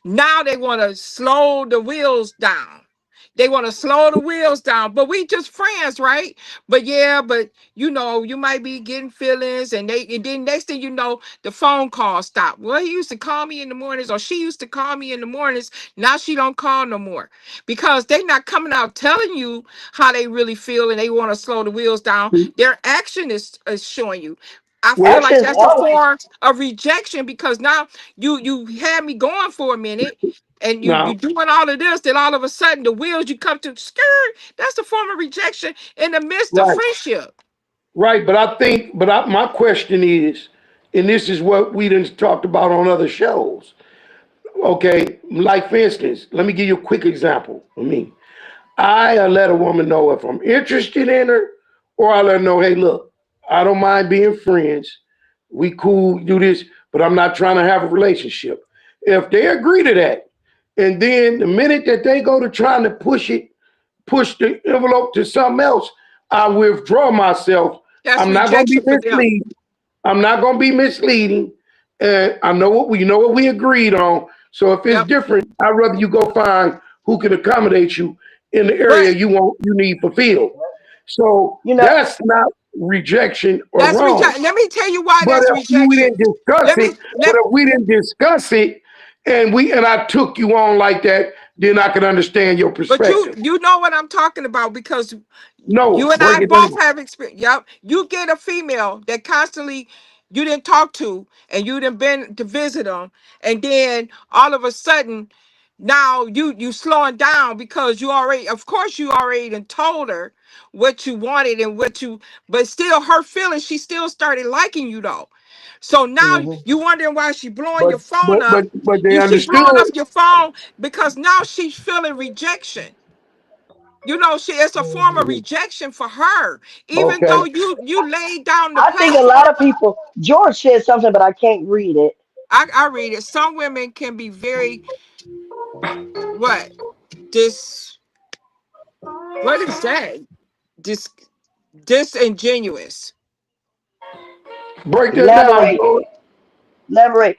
now they want to slow the wheels down. They want to slow the wheels down, but we just friends, right? But yeah, but you might be getting feelings, and then next thing you know, the phone call stop. Well, he used to call me in the mornings, or she used to call me in the mornings. Now she don't call no more because they not coming out telling you how they really feel, and they want to slow the wheels down. Their action is showing you. I Well, feel like Actions that's a always. form of rejection because now you had me going for a minute, and you now, doing all of this, then all of a sudden the wheels you come to skirt. That's a form of rejection in the midst of right, friendship. right. But I think, my question is, and this is what we done talked about on other shows. Okay, like for instance, let me give you a quick example of me. I let a woman know if I'm interested in her, or I let her know, hey, look, I don't mind being friends. We cool, do this, but I'm not trying to have a relationship. If they agree to that, and then the minute that they go to trying to push the envelope to something else, I withdraw myself. That's I'm not going to be rejection for them. misleading. I'm not going to be misleading. And I know what we agreed on. So if it's Yep. different, I'd rather you go find who can accommodate you in the area But you need fulfilled. So You know, that's not. rejection or That's wrong. rejection. Let me tell you why But that's if we rejection. didn't discuss Let me it, but let if we didn't discuss it, and I took you on like that, then I can understand your But perspective. you know what I'm talking about because No, you and break I it both down. have experience. Yep. You get a female that constantly you didn't talk to and you didn't been to visit them, and then all of a sudden now you slowing down because you already, of course you already done told her what you wanted and what you, but still her feelings, she still started liking you though. So now Hmm. you wondering why she blowing But your phone up. they She blowing understood. up your phone because now she's feeling rejection. You know, she, it's a form of Hmm. rejection for her, even Okay, though you laid down the I think a lot platform. of people. George said something, but I can't read it. I read it. Some women can be very what dis what is that? Dis disingenuous. break that down, Elaborate. George. Elaborate.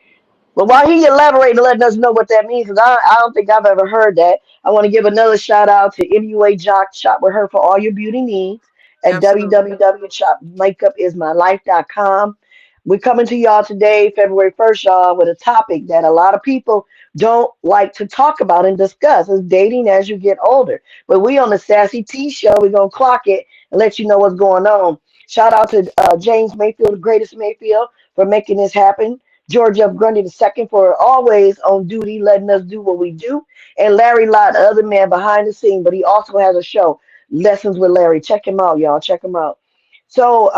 But while he elaborated, letting us know what that means, because I don't think I've ever heard that. I want to give another shout out to MUA Jock. Shop with her for all your beauty needs at Absolutely. www.makeupIsmylife.com. We're coming to y'all today, February 1st, y'all, with a topic that a lot of people don't like to talk about and discuss. It's dating as you get older. But we on the Sassy T show, we're going to clock it and let you know what's going on. Shout out to James Mayfield, the greatest Mayfield, for making this happen. George F. Grundy II for always on duty, letting us do what we do. And Larry Lott, the other man behind the scene, but he also has a show, Lessons with Larry. Check him out, y'all. Check him out. So,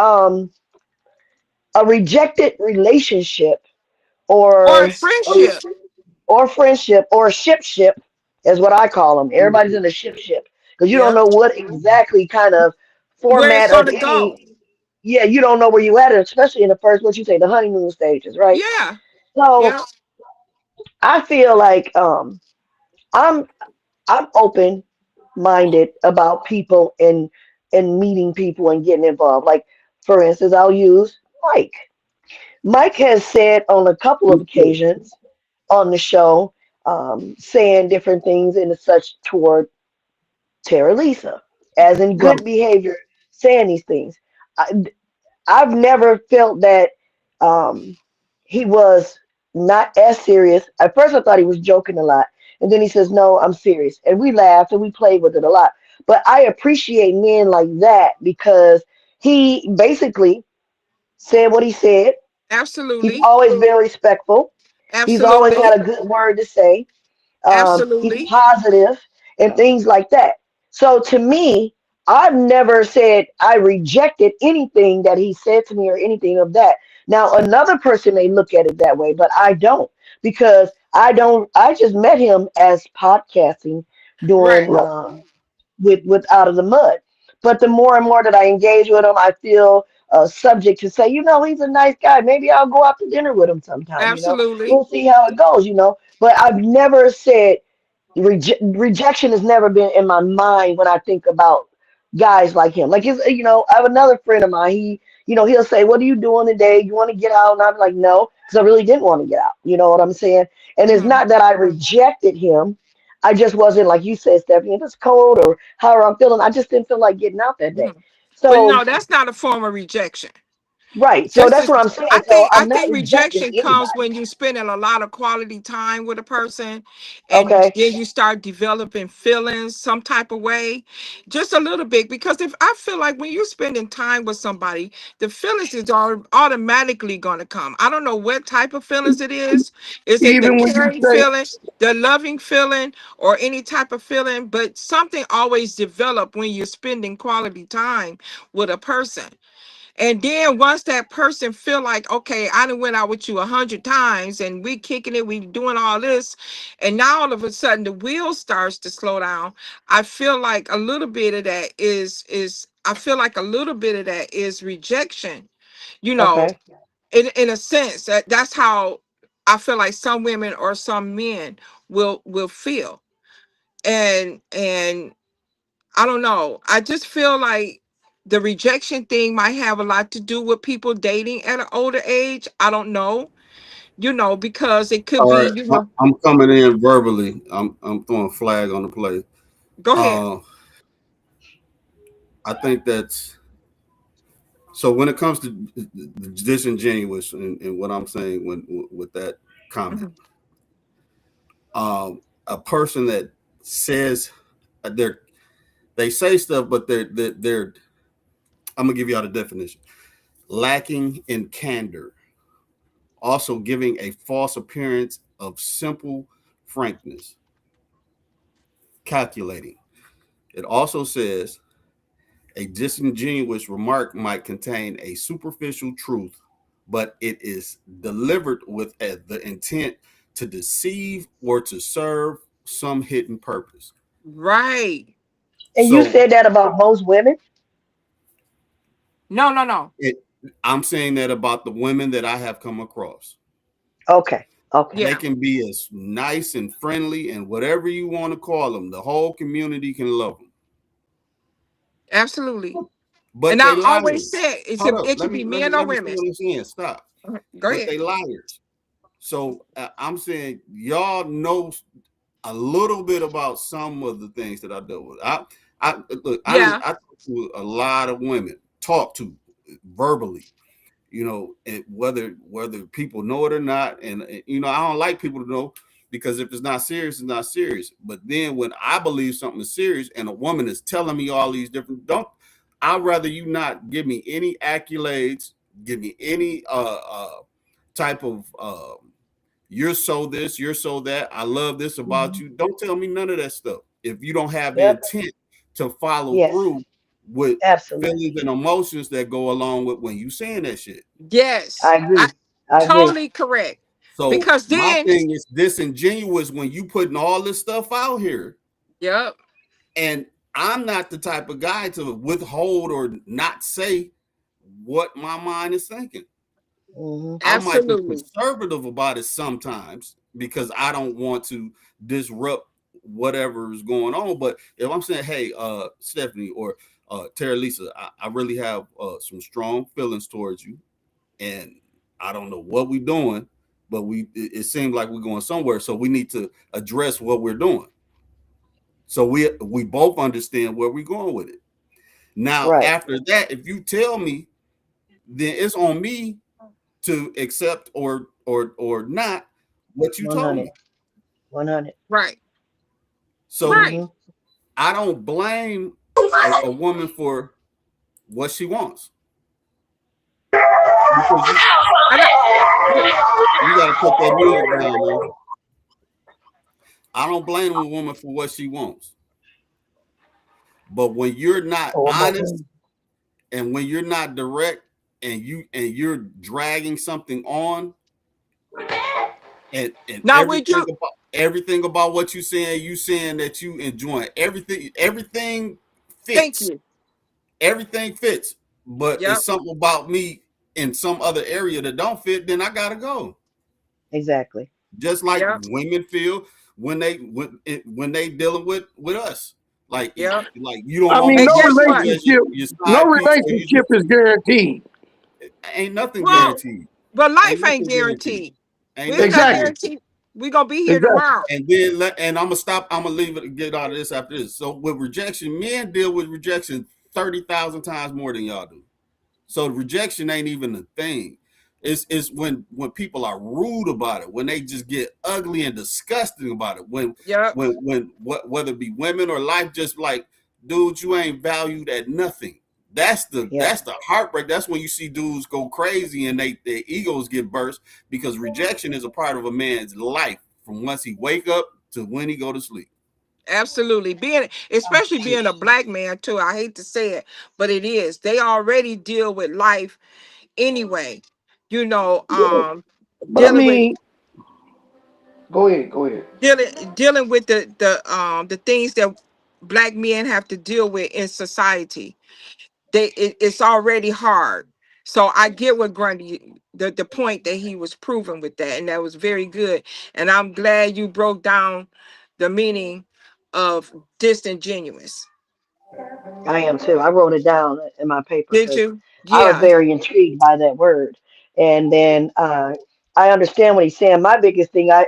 a rejected relationship Or a or friendship. friendship or ship is what I call them. Everybody's in a ship because you don't Yep. know what exactly kind of Where it's format of gonna go. any. Yeah, you don't know where you at, especially in the first, what you say, the honeymoon stages, right? Yeah. So Yeah. I feel like I'm I'm open minded about people and meeting people and getting involved. Like for instance, I'll use Mike. Mike has said on a couple of occasions on the show, saying different things and such toward Terralisa, as in Right. good behavior, saying these things. I, I've never felt that um, he was not as serious. At first, I thought he was joking a lot, and then he says, "No, I'm serious," and we laughed and we played with it a lot. But I appreciate men like that because he basically said what he said. He's Absolutely. always been respectful. He's always Absolutely. had a good word to say. He's Absolutely. positive and things like that. So to me, I've never said I rejected anything that he said to me or anything of that. Now, another person may look at it that way, but I don't because I don't. I just met him as podcasting doing Right. with Out of the Mud. But the more and more that I engage with him, I feel subject to say, he's a nice guy. Maybe I'll go out to dinner with him sometime. Absolutely. We'll see how it goes. But I've never said rejection has never been in my mind when I think about guys like him. Like I have another friend of mine. He'll say, "What are you doing today? You want to get out?" And I'm like, "No," because I really didn't want to get out. You know what I'm saying? And it's Hmm. not that I rejected him. I just wasn't like you said, Stephanie. If it's cold or however I'm feeling, I just didn't feel like getting out that Hmm. day. But So no, that's not a form of rejection. right. So Just that's as, what I'm saying. I So think I I'm not think rejecting rejection comes anybody. when you're spending a lot of quality time with a person, and Okay. then you start developing feelings some type of way, just a little bit. Because if I feel like when you're spending time with somebody, the feelings is automatically going to come. I don't know what type of feelings it is. Is it the Even when you caring say, feeling, the loving feeling, or any type of feeling? But something always develop when you're spending quality time with a person. And then once that person feel like, okay, I done went out with you 100 times and we kicking it, we doing all this, and now all of a sudden the wheel starts to slow down. I feel like a little bit of that is I feel like a little bit of that is rejection, you know, Okay. in a sense that's how I feel like some women or some men will feel. And I don't know. I just feel like the rejection thing might have a lot to do with people dating at an older age. I don't know, because it could All be, right, you know, I'm coming in verbally. I'm throwing a flag on the play. go ahead. Uh, I think that's So when it comes to disingenuous and what I'm saying when with that comment, Mhm. a person that says they're they say stuff, but they're I'm gonna give you all the definition: lacking in candor, also giving a false appearance of simple frankness, calculating. It also says a disingenuous remark might contain a superficial truth, but it is delivered with the intent to deceive or to serve some hidden purpose. Right. And you So said that about most women? No, no, no. it, I'm saying that about the women that I have come across. Okay. Okay. They Yeah, can be as nice and friendly and whatever you want to call them. The whole community can love them, absolutely. And but I they always liars. said Hold up, it could be men or let me see women. what I'm saying. Stop. Go But ahead. they liars. So I'm saying y'all know a little bit about some of the things that I dealt with. I look. Yeah. I talk to a lot of women. Talk to verbally. And whether people know it or not, and I don't like people to know because if it's not serious, it's not serious. But then when I believe something is serious and a woman is telling me all these different, don't I'd rather you not give me any accolades, give me any type of you're so this, you're so that. I love this about Hmm. you. Don't tell me none of that stuff if you don't have the Yep. intent to follow Yes. through with feelings Absolutely. and emotions that go along with when you saying that shit. Yes. I I agree. I agree. totally correct. So Because my then, thing is disingenuous when you putting all this stuff out here, yep, and I'm not the type of guy to withhold or not say what my mind is thinking. Hmm. I might be absolutely. conservative about it sometimes because I don't want to disrupt whatever is going on. But if I'm saying, hey, Stephanie or Terralisa, I really have some strong feelings towards you, and I don't know what we're doing, but it seems like we're going somewhere. So we need to address what we're doing. So we both understand where we're going with it. Now, Right. after that, if you tell me, then it's on me to accept or not what you told 100. me. 100. Right. So Right. Hmm. I don't blame a woman for what she wants because And I, you got to put that music down, man. I don't blame a woman for what she wants, but when you're not Oh, one more honest thing. and when you're not direct and you're dragging something on and now, would you? everything about what you saying that you enjoy everything Thank fits you. everything fits, but Yep. it's something about me in some other area that don't fit, then I gotta go. Exactly. Just like Yep. women feel when they dealing with us, Yep. like you don't I want mean, me And no to guess use you what? as relationship, your no side piece, or you relationship just is guaranteed. ain't nothing Well, guaranteed. but Ain't life ain't nothing guaranteed. guaranteed. Ain't It's nothing not Exactly. guaranteed. guaranteed. We gonna be here Exactly. tomorrow. And I'm gonna stop. I'm gonna leave it and get out of this after this. So with rejection, men deal with rejection 30,000 times more than y'all do. So rejection ain't even a thing. It's when people are rude about it, when they just get ugly and disgusting about it. Yep. When whether it be women or life, just like, dude, you ain't valued at nothing. Yep. That's the heartbreak. That's when you see dudes go crazy and their egos get burst because rejection is a part of a man's life from once he wake up to when he go to sleep. Absolutely. Being, especially being a black man too. I hate to say it, but it is. They already deal with life anyway. You know, But I dealing with mean, go ahead, go ahead. dealing with the things that black men have to deal with in society. It's already hard. So I get what Grundy, the point that he was proving with that, and that was very good. And I'm glad you broke down the meaning of disingenuous. I am too. I wrote it down in my paper Did because you? I was Yeah. very intrigued by that word. And then I understand what he's saying. My biggest thing, I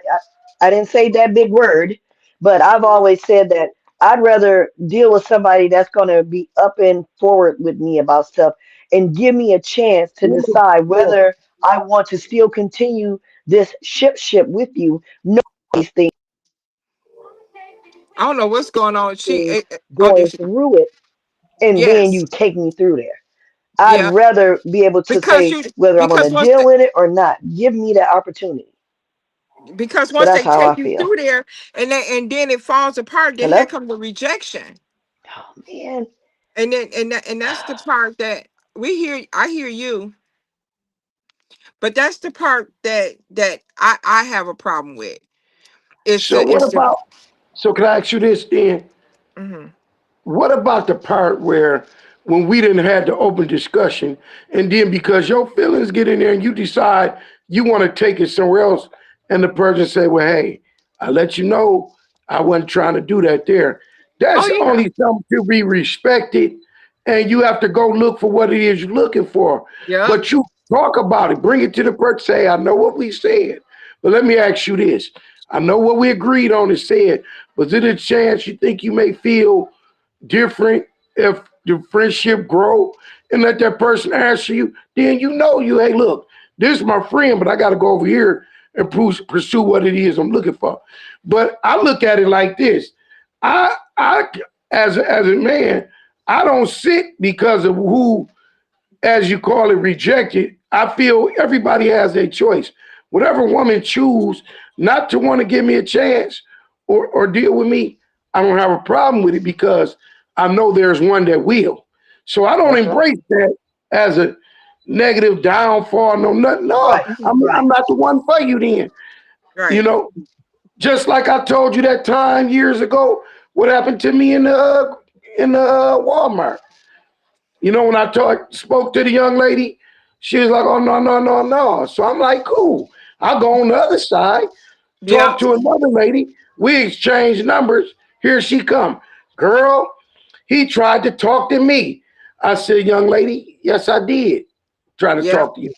didn't say that big word, but I've always said that I'd rather deal with somebody that's going to be up and forward with me about stuff and give me a chance to decide whether I want to still continue this ship with you. No, these I don't know what's going on. things Oh, there going she go. through it, and then you Yes. take me through there. I'd Yeah. rather be able to Because say you whether I'm going because to once deal with it or not. Give me that opportunity. because So once that's they how I take you feel. through there and then it falls apart, then here Hello? comes the rejection. Oh, man. And that's the part that I hear you, but that's the part that I have a problem with. So what It's the about? So can I ask you this then? mhm. What about the part where when we didn't have the open discussion, and then because your feelings get in there and you decide you want to take it somewhere else, and the person say, "Well, hey, I let you know I wasn't trying to do that there." Oh That's yeah. only something to be respected, and you have to go look for what it is you're looking for. Yep. But you talk about it, bring it to the person, say, "I know what we said, but let me ask you this: I know what we agreed on and said. Was it a chance you think you may feel different if your friendship grow and let that person answer you, then you know you, hey, look, this is my friend, but I got to go over here and pursue what it is I'm looking for. But I look at it like this. I as a man, I don't sit because of who, as you call it, rejected. I feel everybody has a choice. Whatever woman choose not to want to give me a chance or deal with me, I don't have a problem with it because I know there's one that will. So I don't That's right. embrace that as a negative downfall. No, nothing. No, Right. Mhm. I'm Right. not the one for you then. You Right. know, just like I told you that time years ago, what happened to me in the Walmart. You know, when spoke to the young lady, she was like, "Oh no, no, no, no." So I'm like, "Cool." I'll go on the other side, talk Yep. to another lady. We exchange numbers. Here she come, girl. He tried to talk to me. I said, "Young lady, yes, I did try to Yep. talk to you."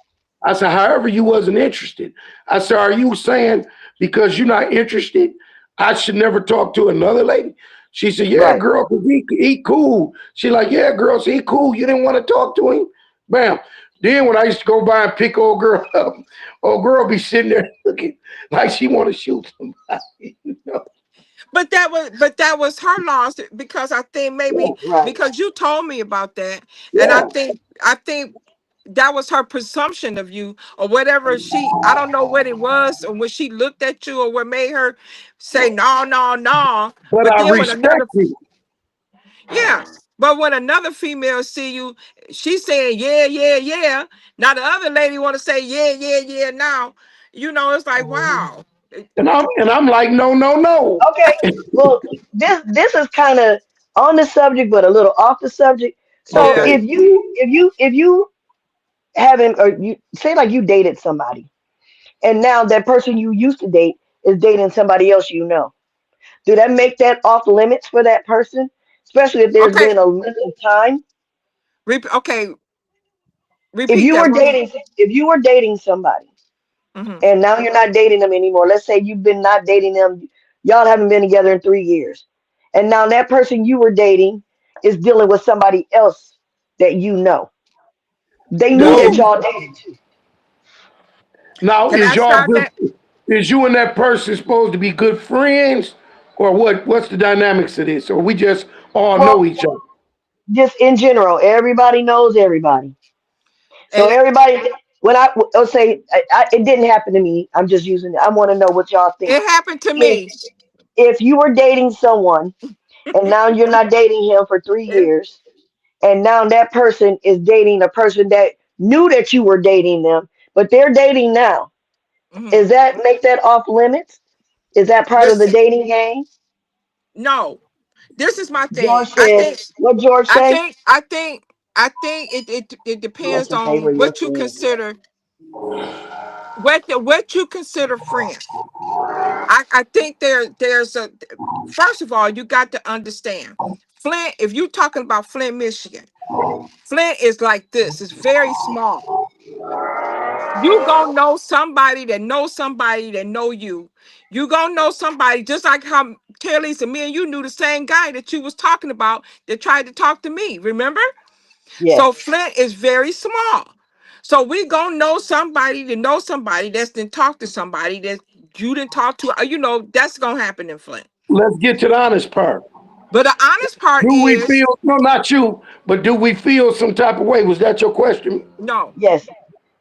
I said, "However, you wasn't interested." I said, "Are you saying because you're not interested, I should never talk to another lady?" She said, "Yeah, Right. girl, 'cause he cool." She like, "Yeah, girl, so he cool. You didn't want to talk to him." Bam. Then when I used to go by and pick old girl up, old girl be sitting there looking like she want to shoot somebody. You know? But that was her loss because I think maybe Right. because you told me about that, and I Yeah. think I think that was her presumption of you or whatever I don't know what it was or when she looked at you or what made her say no, no, no. But But I then when respect another you. yeah, but when another female see you, she's saying yeah, yeah, yeah. Now the other lady want to say yeah, yeah, yeah. Now it's like Mhm. wow. And I'm like, no, no, no. Okay. Well, this is kind of on the subject, but a little off the subject. So Yeah, Okay. if you haven't, or you say like you dated somebody, and now that person you used to date is dating somebody else you know. Do that make that off limits for that person? Especially if there's okay. been a length of time. Okay, If repeat you that. were dating, if you were dating somebody Mm-hmm. and now you're not dating them anymore. Let's say you've been not dating them, y'all haven't been together in 3 years. And now that person you were dating is dealing with somebody else that you know. They knew Now, that Ooh, y'all dated too. now can is I y'all start good? that? Is you and that person supposed to be good friends, or what? What's the dynamics of this? Or we just all know Well, each other? just in general, everybody knows everybody. So And everybody, when I'll say it didn't happen to me, I'm just using it. I want to know what y'all think. it happened to If me. if you were dating someone and now you're not dating him for three It- years, and now that person is dating a person that knew that you were dating them, but they're dating now. mhm. Is that make that off limits? Is that part of the Listen, dating game? no. This is my thing. George said, what George I say? think, I think, I think it He wants depends to pay for on your what you friend. consider what you consider friend. I think there's a first of all you got to understand Flint. If you're talking about Flint, Michigan, Flint is like this. It's very small. You gonna know somebody that knows somebody that know you. You gonna know somebody just like how Terralisa, me and you knew the same guy that you was talking about that tried to talk to me. Remember? Yes. So Flint is very small. So we gonna know somebody that's didn't talk to somebody that you didn't talk to. That's gonna happen in Flint. Let's get to the honest part. But the honest part Do we is feel, no, not you, but do we feel some type of way? Was that your question? no. Yes.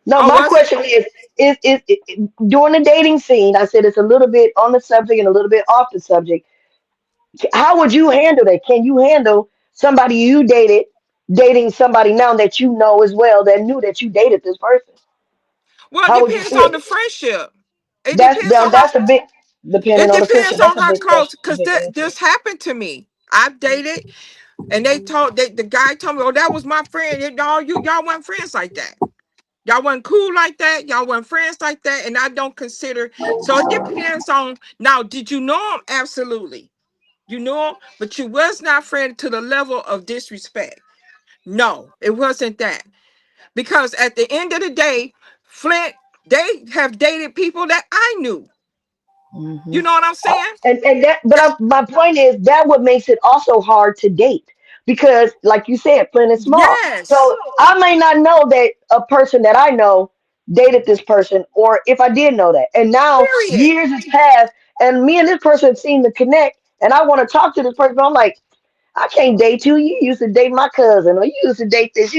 No, Oh, my was it? question during the dating scene, I said it's a little bit on the subject and a little bit off the subject. How would you handle that? Can you handle somebody you dated dating somebody now that you know as well that knew that you dated this person? Well, it How would you depends on feel? the friendship. It That's depends down. on how That's a big depending it on the friendship. depends That's on a how big close. question. A Cause big answer. this happened to me. I've dated, and the guy told me, "Oh, that was my friend. Y'all weren't friends like that. Y'all wasn't cool like that. Y'all weren't friends like that." And I don't consider. So it depends on. Now, did you know him? Absolutely, you know him, but you was not friend to the level of disrespect. No, it wasn't that. Because at the end of the day, Flint, they have dated people that I knew. Hmm. You know what I'm saying? And that, but my point is that what makes it also hard to date because, like you said, plain and small. Yes. So I may not know that a person that I know dated this person, or if I did know that, and now Period. years has passed, and me and this person seem to connect, and I want to talk to this person. But I'm like, I can't date you. You used to date my cousin, or you used to date this.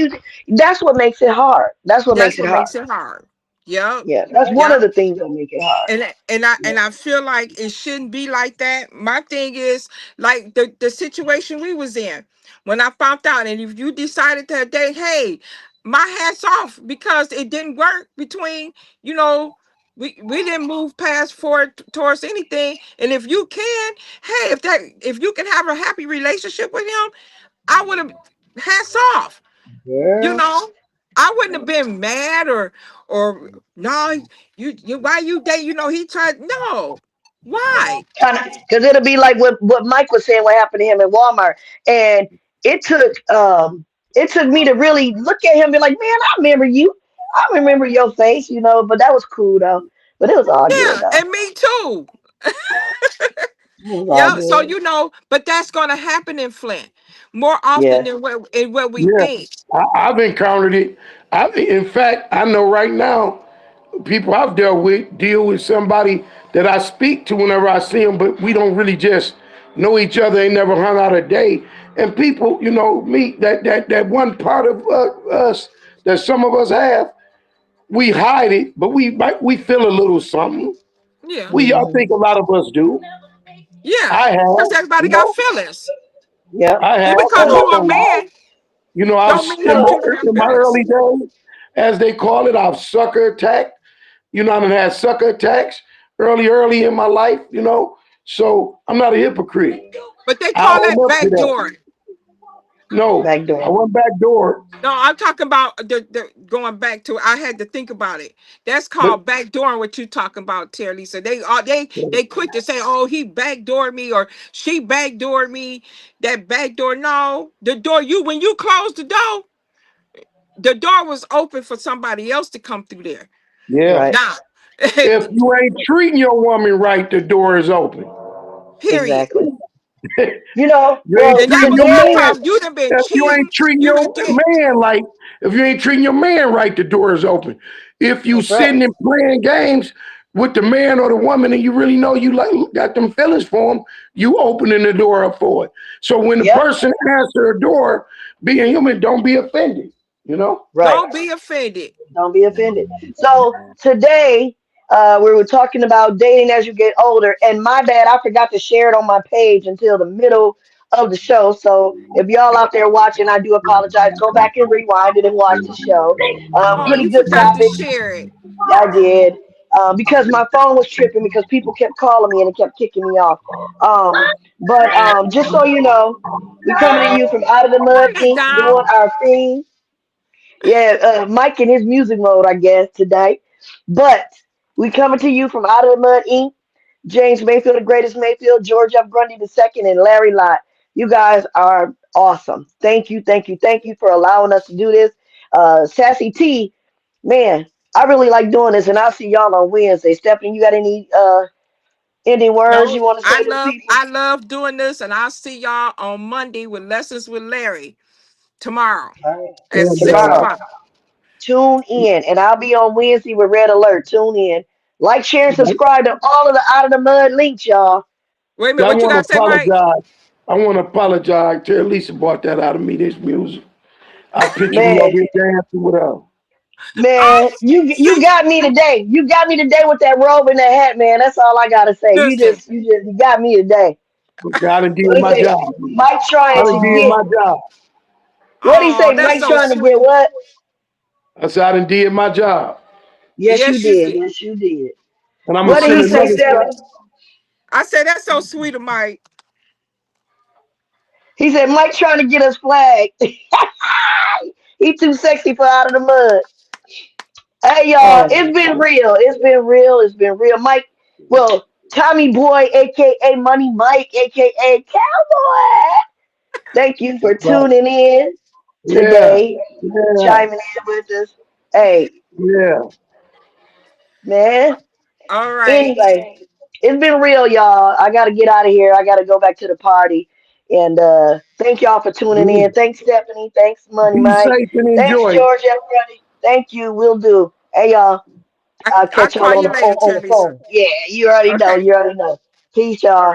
That's what makes it hard. That's what That's makes it what hard. makes it hard. Yep. Yeah, that's one of Yep. the things that make it hard. And Yeah. I feel like it shouldn't be like that. My thing is like the situation we was in when I found out, and if you decided to date, hey, my hat's off because it didn't work between you know. We didn't move past forward towards anything, and if you can, hey, if you can have a happy relationship with him, I would have hats off. You Girl. know, I wouldn't have been mad or no, you why you date? He tried. No, why? Kind of, because it'll be like what Mike was saying, what happened to him in Walmart, and it took it took me to really look at him and be like, man, I remember you, I remember your face, but that was cool though, but it was all good Yeah, though. and me too. It was all Yeah, so good. but that's gonna happen in Flint more often Yes. than what we Yeah, think. I've encountered it. In fact, I know right now people I've dealt with deal with somebody that I speak to whenever I see them, but we don't really just know each other. Ain't never hung out a day. And people, me that one part of us that some of us have, we hide it, but we feel a little something. Yeah, I Hmm. think a lot of us do. yeah, I have, because everybody you got know, feelings. Yep. I have, Just because and And you a man I've don't mean in that my you don't have in my feelings. early days, as they call it, I've sucker attacked. I've had sucker attacks early in my life. So I'm not a hypocrite. But they I call own that up to that. backdooring. No, back I door. went back door, No, I'm talking about the going back to. I had to think about it. That's but called backdooring. What you talking about, Terry Lisa? They quit to say, "Oh, he backdoored me" or "She backdoored me." That backdoor, no, the door. When you close the door was open for somebody else to come through there. yeah. Right. Now, If you ain't treating your woman right, the door is open. period. Exactly. You ain't Well, And that treating was your my today, man. problem. You done been If you cheating. ain't treating You your done did. man like, if you ain't treating your man right, the door is open. If you that's right. sitting and playing games with the man or the woman and you really know you like got them feelings for them, you opening the door up for it. So when the Yep. person answer a door, being human, don't be offended. You know? Right. Don't be offended. Don't be offended. So today, we were talking about dating as you get older, and my bad, I forgot to share it on my page until the middle of the show. So if y'all out there watching, I do apologize. Go back and rewind it and watch the show. Oh, Pretty you good forgot to topic. share it. I did. Because my phone was tripping because people kept calling me and it kept kicking me off. But just so you know, we coming to you from Out of the Mud Turn that Inc. down. doing our thing. Yeah, Mike in his music mode, I guess, today. But we coming to you from Out of the Mud Inc. James Mayfield, the greatest Mayfield, George F. Grundy the second, and Larry Lott. You guys are awesome. Thank you, thank you, thank you for allowing us to do this. Sassy T, man, I really like doing this, and I'll see y'all on Wednesday. Stephanie, you got any ending words No, you want to say to the people? I love doing this, and I'll see y'all on Monday with Lessons with Larry. tomorrow All right. at And tomorrow. $6. Tune in, and I'll be on Wednesday with Red Alert. Tune in. Like, share, and subscribe to all of the Out of the Mud links, y'all. Wait a minute, I what you want to gotta say, Mike? apologize. I want to apologize. Terralisa brought that out of me, this music. I picture me Man, over here dancing with her. Oh, man, you see, got me today. You got me today with that robe and that hat, man. That's all I gotta say. listen. You got me today. Okay, I done did What do you my say? job. Mike I trying done to did get. my job. What do you Oh, say? that's Mike so trying to get sweet. what? I said I done did my job. Yes, you Yes, you did. did. Yes, you did. And I'm going What to did send he Oh, say, another shot. Stephanie? I said that's so sweet of Mike. He said Mike trying to get us flagged. He too sexy for out of the mud. Hey y'all, Oh, it's been real. It's been real. It's been real. Mike, well, Tommy Boy, aka Money Mike, aka Cowboy. Thank you for right. tuning in Yeah. today, Yeah. chiming in with us. Hey, Yeah. man. All right. Anyway, it's been real, y'all. I gotta get out of here. I gotta go back to the party. And thank y'all for tuning Yeah. in. Thanks, Stephanie. Thanks, Money Be Mike. safe and Thanks, enjoy. George, everybody. Thank you. Will do. Hey y'all. I'll I'll catch y'all call on you the later, on the Teresa. phone. Yeah, you already know. Okay. You already know. Peace, All y'all. right.